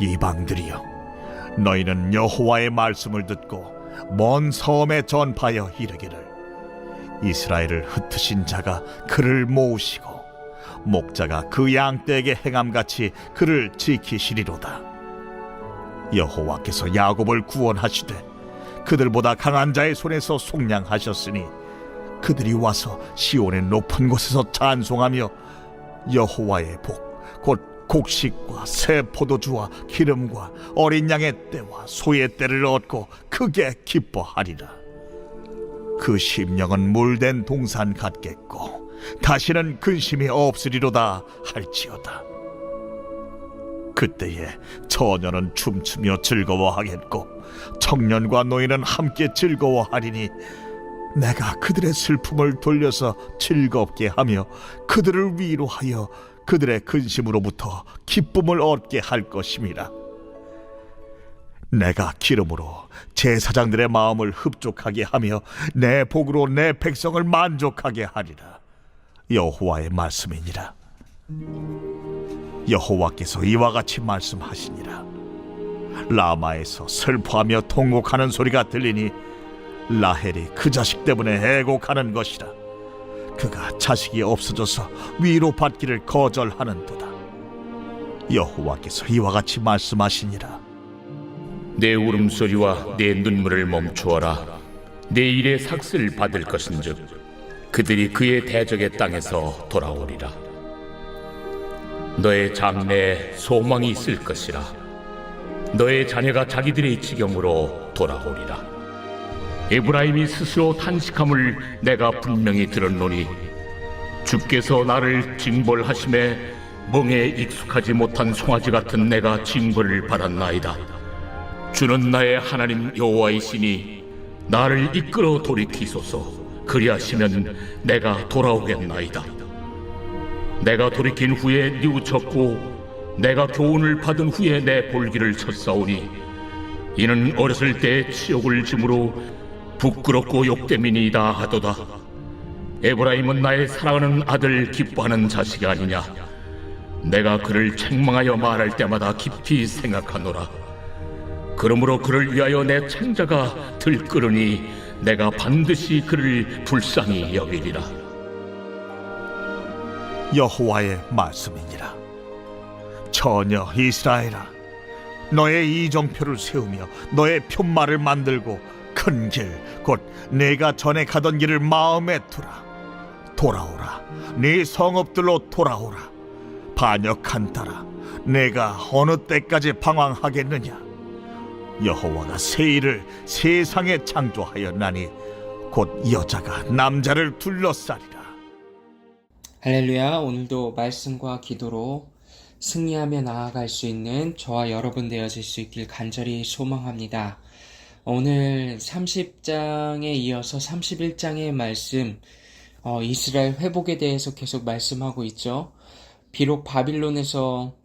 이방들이여, 너희는 여호와의 말씀을 듣고 먼 섬에 전파하여 이르기를, 이스라엘을 흩으신 자가 그를 모으시고 목자가 그 양떼에게 행함같이 그를 지키시리로다. 여호와께서 야곱을 구원하시되 그들보다 강한 자의 손에서 속량하셨으니 그들이 와서 시온의 높은 곳에서 찬송하며 여호와의 복 곧 곡식과 새 포도주와 기름과 어린 양의 떼와 소의 떼를 얻고 크게 기뻐하리라. 그 심령은 물된 동산 같겠고 다시는 근심이 없으리로다 할지어다. 그때에 처녀는 춤추며 즐거워하겠고 청년과 노인은 함께 즐거워하리니 내가 그들의 슬픔을 돌려서 즐겁게 하며 그들을 위로하여 그들의 근심으로부터 기쁨을 얻게 할 것임이라. 내가 기름으로 제사장들의 마음을 흡족하게 하며 내 복으로 내 백성을 만족하게 하리라. 여호와의 말씀이니라. 여호와께서 이와 같이 말씀하시니라. 라마에서 슬퍼하며 통곡하는 소리가 들리니 라헬이 그 자식 때문에 애곡하는 것이라. 그가 자식이 없어져서 위로받기를 거절하는도다. 여호와께서 이와 같이 말씀하시니라. 내 울음소리와 내 눈물을 멈추어라. 내 일의 삭슬 받을 것인즉 그들이 그의 대적의 땅에서 돌아오리라. 너의 장래에 소망이 있을 것이라. 너의 자녀가 자기들의 지경으로 돌아오리라. 에브라임이 스스로 탄식함을 내가 분명히 들었노니 주께서 나를 징벌하심에 멍에 익숙하지 못한 송아지 같은 내가 징벌을 받았나이다. 주는 나의 하나님 여호와이시니 나를 이끌어 돌이키소서. 그리하시면 내가 돌아오겠나이다. 내가 돌이킨 후에 뉘우쳤고 내가 교훈을 받은 후에 내 볼기를 쳤사오니 이는 어렸을 때 치욕을 짐으로 부끄럽고 욕됨이니이다 하도다. 에브라임은 나의 사랑하는 아들 기뻐하는 자식이 아니냐. 내가 그를 책망하여 말할 때마다 깊이 생각하노라. 그러므로 그를 위하여 내 창자가 들끓으니 내가 반드시 그를 불쌍히 여기리라. 여호와의 말씀이니라. 처녀 이스라엘아, 너의 이정표를 세우며 너의 편말을 만들고 큰 길, 곧 내가 전에 가던 길을 마음에 두라. 돌아오라, 네 성읍들로 돌아오라. 반역한 딸아, 내가 어느 때까지 방황하겠느냐. 여호와가 새 일을 세상에 창조하였나니 곧 여자가 남자를 둘러싸리라. 할렐루야. 오늘도 말씀과 기도로 승리하며 나아갈 수 있는 저와 여러분 되어질 수 있길 간절히 소망합니다. 오늘 30장에 이어서 31장의 말씀, 이스라엘 회복에 대해서 계속 말씀하고 있죠. 비록 바빌론에서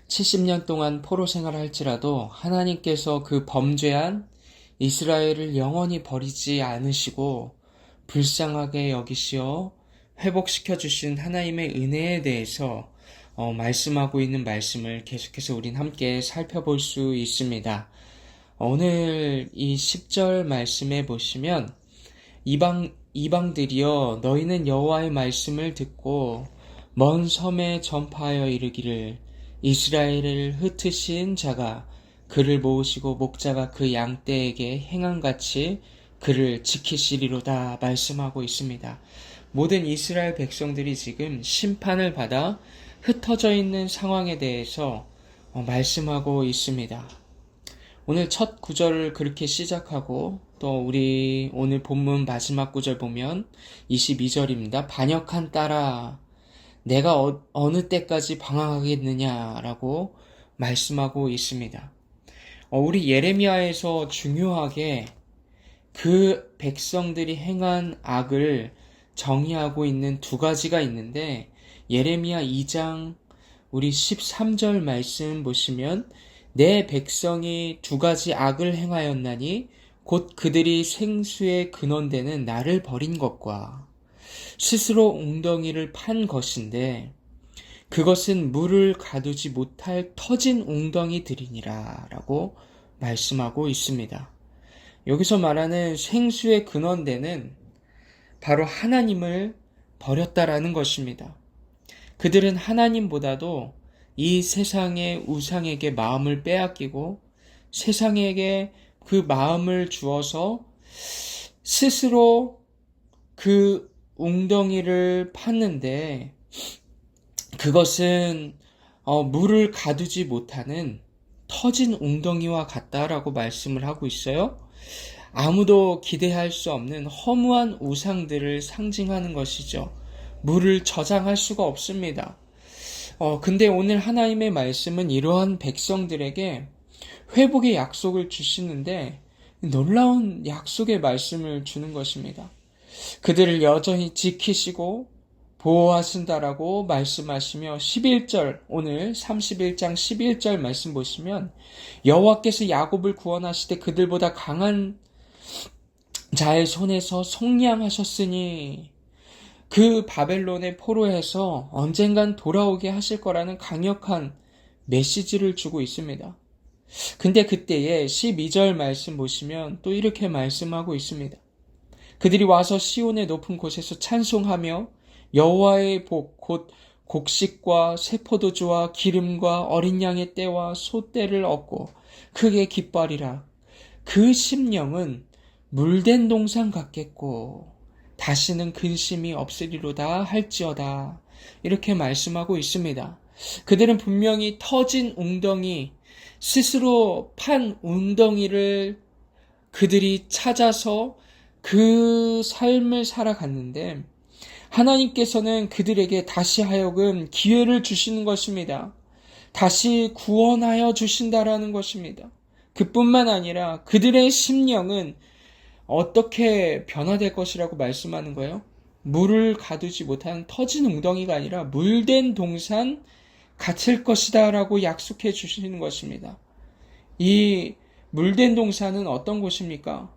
70년 동안 포로 생활을 할지라도 하나님께서 그 범죄한 이스라엘을 영원히 버리지 않으시고 불쌍하게 여기시어 회복시켜 주신 하나님의 은혜에 대해서 말씀하고 있는 말씀을 계속해서 우린 함께 살펴볼 수 있습니다. 오늘 이 10절 말씀에 보시면 이방들이여 너희는 여호와의 말씀을 듣고 먼 섬에 전파하여 이르기를 이스라엘을 흩으신 자가 그를 모으시고 목자가 그 양떼에게 행함같이 그를 지키시리로다 말씀하고 있습니다. 모든 이스라엘 백성들이 지금 심판을 받아 흩어져 있는 상황에 대해서 말씀하고 있습니다. 오늘 첫 구절을 그렇게 시작하고 또 우리 오늘 본문 마지막 구절 보면 22절입니다. 반역한 딸아, 내가 어느 때까지 방황하겠느냐라고 말씀하고 있습니다. 우리 예레미야에서 중요하게 그 백성들이 행한 악을 정의하고 있는 두 가지가 있는데, 예레미야 2장 우리 13절 말씀 보시면 내 백성이 두 가지 악을 행하였나니 곧 그들이 생수의 근원되는 나를 버린 것과 스스로 웅덩이를 판 것인데, 그것은 물을 가두지 못할 터진 웅덩이들이니라 라고 말씀하고 있습니다. 여기서 말하는 생수의 근원대는 바로 하나님을 버렸다라는 것입니다. 그들은 하나님보다도 이 세상의 우상에게 마음을 빼앗기고 세상에게 그 마음을 주어서 스스로 그 웅덩이를 팠는데 그것은 물을 가두지 못하는 터진 웅덩이와 같다라고 말씀을 하고 있어요. 아무도 기대할 수 없는 허무한 우상들을 상징하는 것이죠. 물을 저장할 수가 없습니다. 근데 오늘 하나님의 말씀은 이러한 백성들에게 회복의 약속을 주시는데 놀라운 약속의 말씀을 주는 것입니다. 그들을 여전히 지키시고 보호하신다라고 말씀하시며 11절 오늘 31장 11절 말씀 보시면 여호와께서 야곱을 구원하시되 그들보다 강한 자의 손에서 속량하셨으니 그 바벨론의 포로에서 언젠간 돌아오게 하실 거라는 강력한 메시지를 주고 있습니다. 근데 그때에 12절 말씀 보시면 또 이렇게 말씀하고 있습니다. 그들이 와서 시온의 높은 곳에서 찬송하며 여호와의 복 곧 곡식과 새포도주와 기름과 어린 양의 떼와 소떼를 얻고 크게 기뻐하리라. 그 심령은 물된 동산 같겠고 다시는 근심이 없으리로다 할지어다. 이렇게 말씀하고 있습니다. 그들은 분명히 터진 웅덩이, 스스로 판 웅덩이를 그들이 찾아서 그 삶을 살아갔는데 하나님께서는 그들에게 다시 하여금 기회를 주시는 것입니다. 다시 구원하여 주신다라는 것입니다. 그뿐만 아니라 그들의 심령은 어떻게 변화될 것이라고 말씀하는 거예요? 물을 가두지 못한 터진 웅덩이가 아니라 물된 동산 같을 것이다 라고 약속해 주시는 것입니다. 이 물된 동산은 어떤 곳입니까?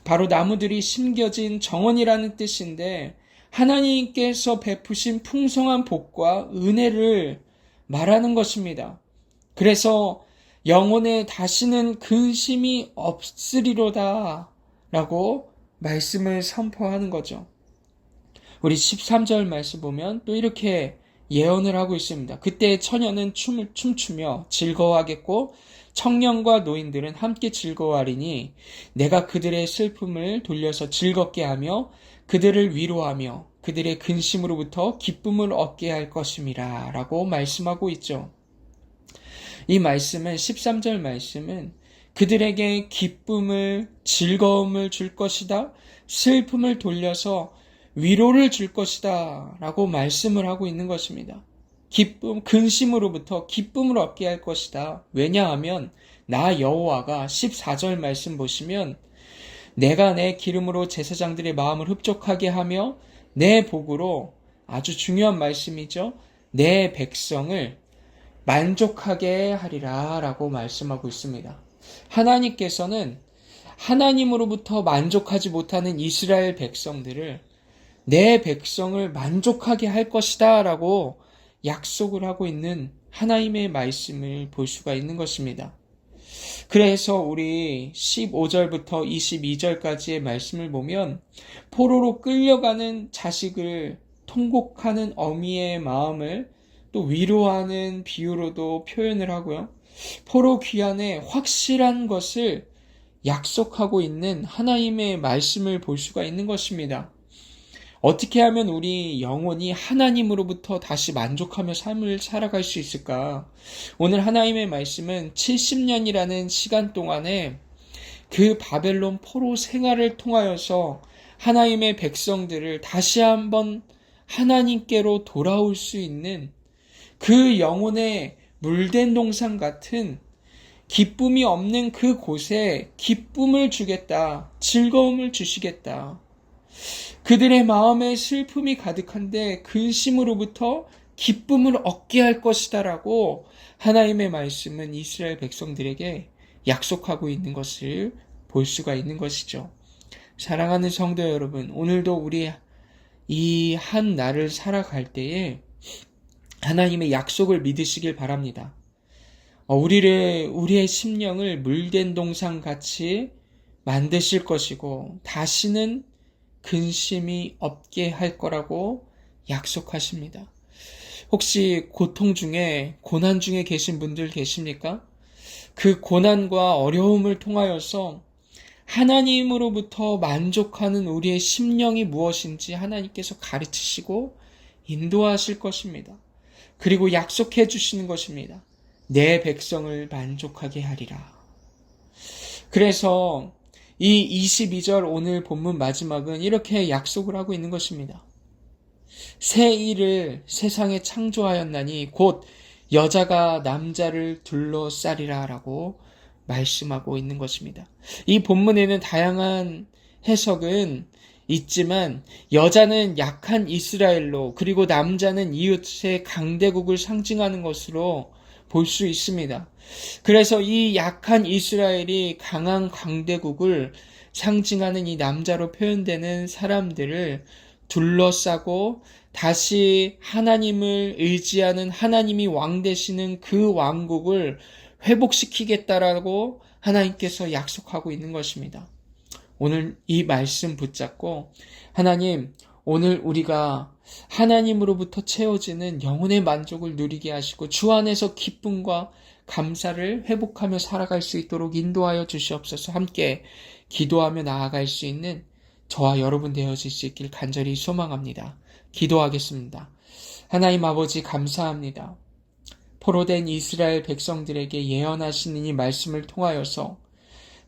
바로 나무들이 심겨진 정원이라는 뜻인데 하나님께서 베푸신 풍성한 복과 은혜를 말하는 것입니다. 그래서 영혼에 다시는 근심이 없으리로다 라고 말씀을 선포하는 거죠. 우리 13절 말씀 보면 또 이렇게 예언을 하고 있습니다. 그때 처녀는 춤을 춤추며 즐거워하겠고 청년과 노인들은 함께 즐거워하리니 내가 그들의 슬픔을 돌려서 즐겁게 하며 그들을 위로하며 그들의 근심으로부터 기쁨을 얻게 할 것임이라 라고 말씀하고 있죠. 이 말씀은 13절 말씀은 그들에게 기쁨을 즐거움을 줄 것이다. 슬픔을 돌려서 위로를 줄 것이다 라고 말씀을 하고 있는 것입니다. 기쁨, 근심으로부터 기쁨을 얻게 할 것이다. 왜냐하면 나 여호와가 14절 말씀 보시면 내가 내 기름으로 제사장들의 마음을 흡족하게 하며 내 복으로 아주 중요한 말씀이죠. 내 백성을 만족하게 하리라 라고 말씀하고 있습니다. 하나님께서는 하나님으로부터 만족하지 못하는 이스라엘 백성들을 내 백성을 만족하게 할 것이다 라고 약속을 하고 있는 하나님의 말씀을 볼 수가 있는 것입니다. 그래서 우리 15절부터 22절까지의 말씀을 보면 포로로 끌려가는 자식을 통곡하는 어미의 마음을 또 위로하는 비유로도 표현을 하고요. 포로 귀환의 확실한 것을 약속하고 있는 하나님의 말씀을 볼 수가 있는 것입니다. 어떻게 하면 우리 영혼이 하나님으로부터 다시 만족하며 삶을 살아갈 수 있을까? 오늘 하나님의 말씀은 70년이라는 시간 동안에 그 바벨론 포로 생활을 통하여서 하나님의 백성들을 다시 한번 하나님께로 돌아올 수 있는 그 영혼의 물된 동산 같은 기쁨이 없는 그 곳에 기쁨을 주겠다. 즐거움을 주시겠다. 그들의 마음에 슬픔이 가득한데 근심으로부터 기쁨을 얻게 할 것이다 라고 하나님의 말씀은 이스라엘 백성들에게 약속하고 있는 것을 볼 수가 있는 것이죠. 사랑하는 성도 여러분, 오늘도 우리 이 한 날을 살아갈 때에 하나님의 약속을 믿으시길 바랍니다. 우리의 심령을 물된 동상 같이 만드실 것이고 다시는 근심이 없게 할 거라고 약속하십니다. 혹시 고통 중에, 고난 중에 계신 분들 계십니까? 그 고난과 어려움을 통하여서 하나님으로부터 만족하는 우리의 심령이 무엇인지 하나님께서 가르치시고 인도하실 것입니다. 그리고 약속해 주시는 것입니다. 내 백성을 만족하게 하리라. 그래서 이 22절 오늘 본문 마지막은 이렇게 약속을 하고 있는 것입니다. 새 일을 세상에 창조하였나니 곧 여자가 남자를 둘러싸리라 라고 말씀하고 있는 것입니다. 이 본문에는 다양한 해석은 있지만 여자는 약한 이스라엘로 그리고 남자는 이웃의 강대국을 상징하는 것으로 볼 수 있습니다. 그래서 이 약한 이스라엘이 강한 강대국을 상징하는 이 남자로 표현되는 사람들을 둘러싸고 다시 하나님을 의지하는 하나님이 왕 되시는 그 왕국을 회복시키겠다라고 하나님께서 약속하고 있는 것입니다. 오늘 이 말씀 붙잡고 하나님, 오늘 우리가 하나님으로부터 채워지는 영혼의 만족을 누리게 하시고 주 안에서 기쁨과 감사를 회복하며 살아갈 수 있도록 인도하여 주시옵소서. 함께 기도하며 나아갈 수 있는 저와 여러분 되어질 수 있길 간절히 소망합니다. 기도하겠습니다. 하나님 아버지 감사합니다. 포로된 이스라엘 백성들에게 예언하시는 이 말씀을 통하여서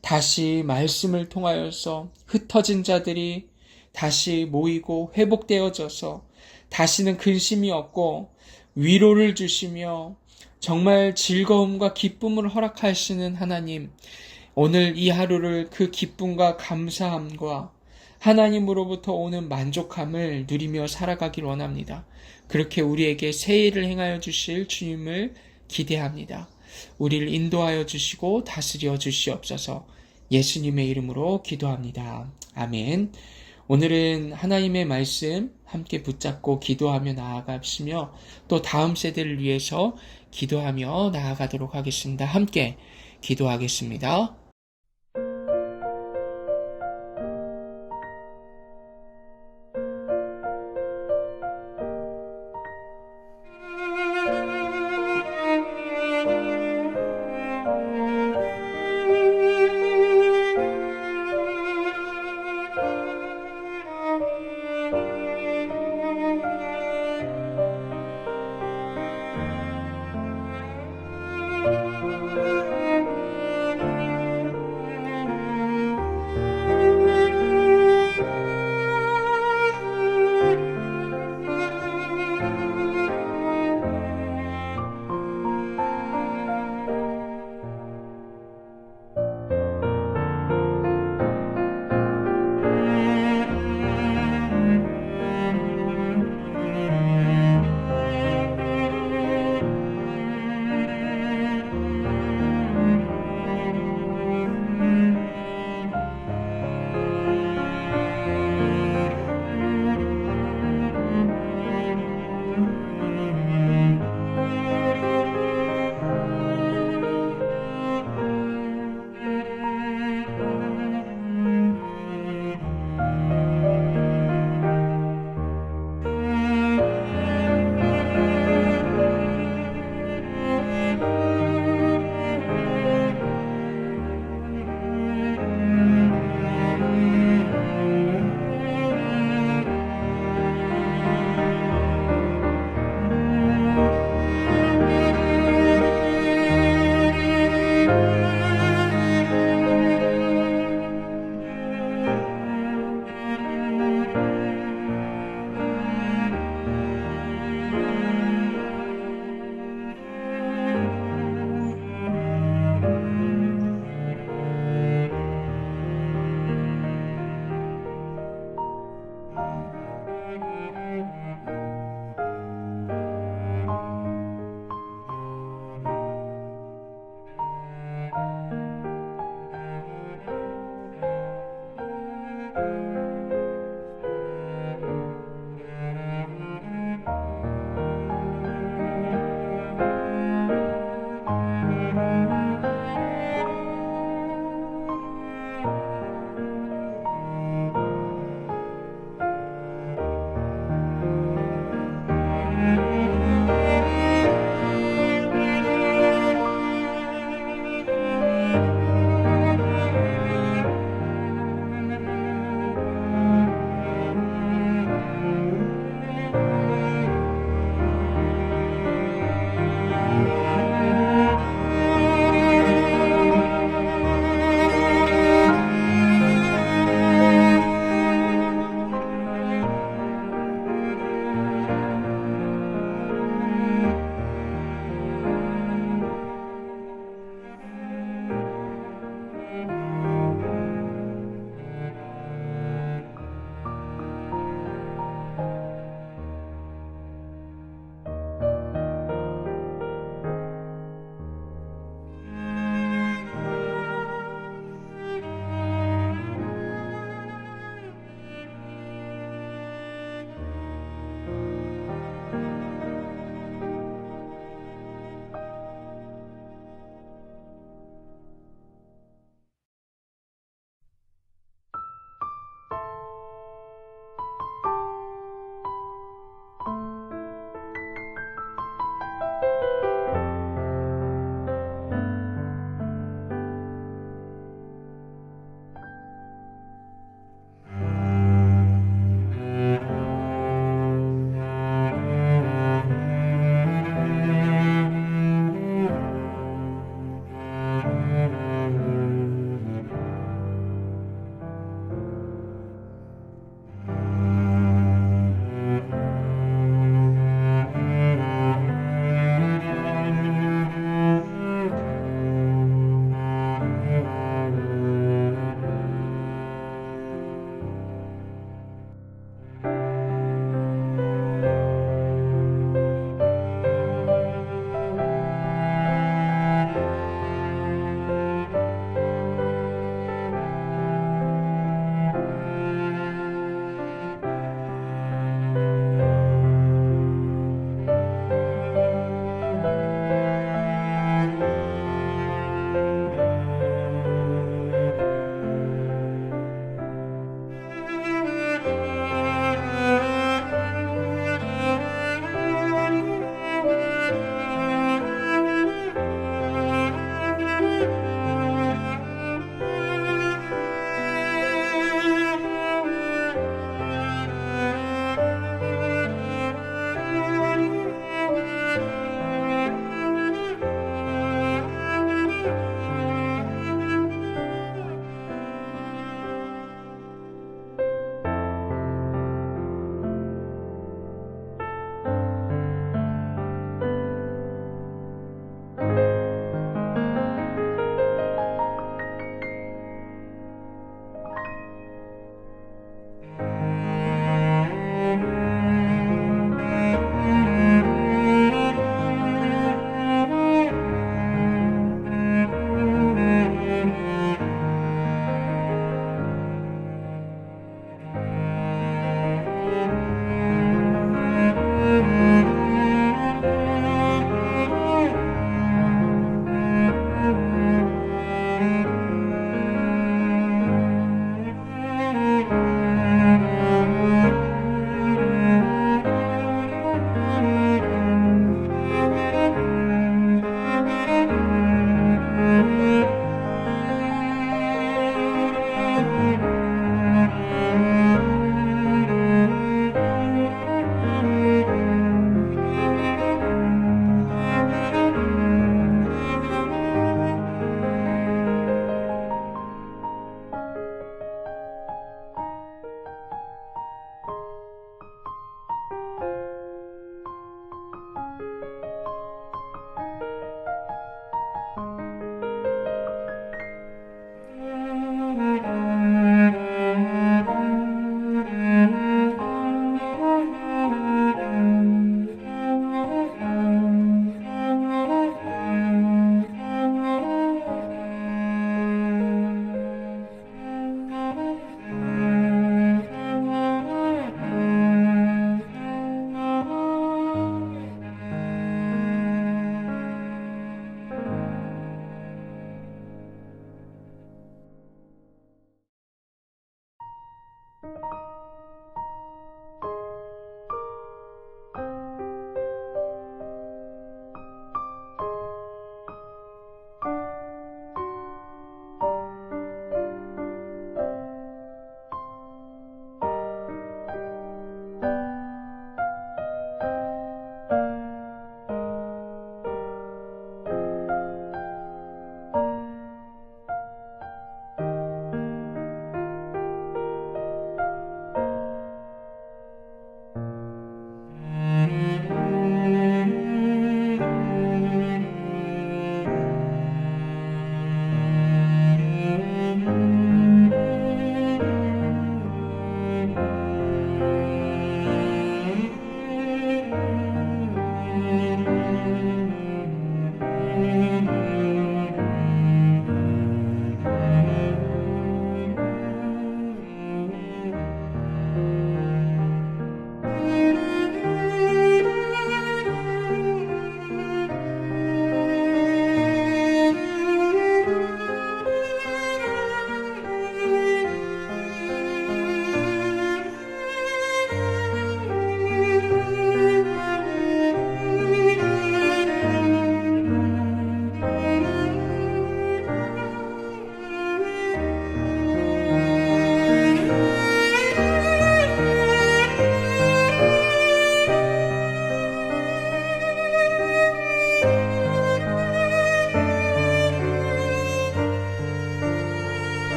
다시 말씀을 통하여서 흩어진 자들이 다시 모이고 회복되어져서 다시는 근심이 없고 위로를 주시며 정말 즐거움과 기쁨을 허락하시는 하나님, 오늘 이 하루를 그 기쁨과 감사함과 하나님으로부터 오는 만족함을 누리며 살아가길 원합니다. 그렇게 우리에게 새 일을 행하여 주실 주님을 기대합니다. 우리를 인도하여 주시고 다스려 주시옵소서. 예수님의 이름으로 기도합니다. 아멘. 오늘은 하나님의 말씀 함께 붙잡고 기도하며 나아가시며 또 다음 세대를 위해서 기도하며 나아가도록 하겠습니다. 함께 기도하겠습니다.